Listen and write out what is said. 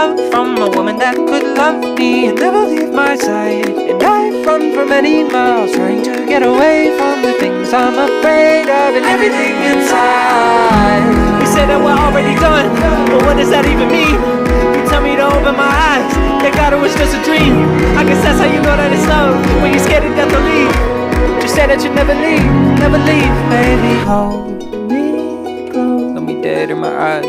love from a woman that could love me and never leave my side. And I've run for many miles trying to get away from the things I'm afraid of and everything inside. We say that we're already done, but what does that even mean? You tell me to open my eyes, they got it was just a dream. I guess that's how you know that it's love, when you're scared to death to leave. Just say that you never leave, never leave. Baby, hold me close, look me dead in my eyes.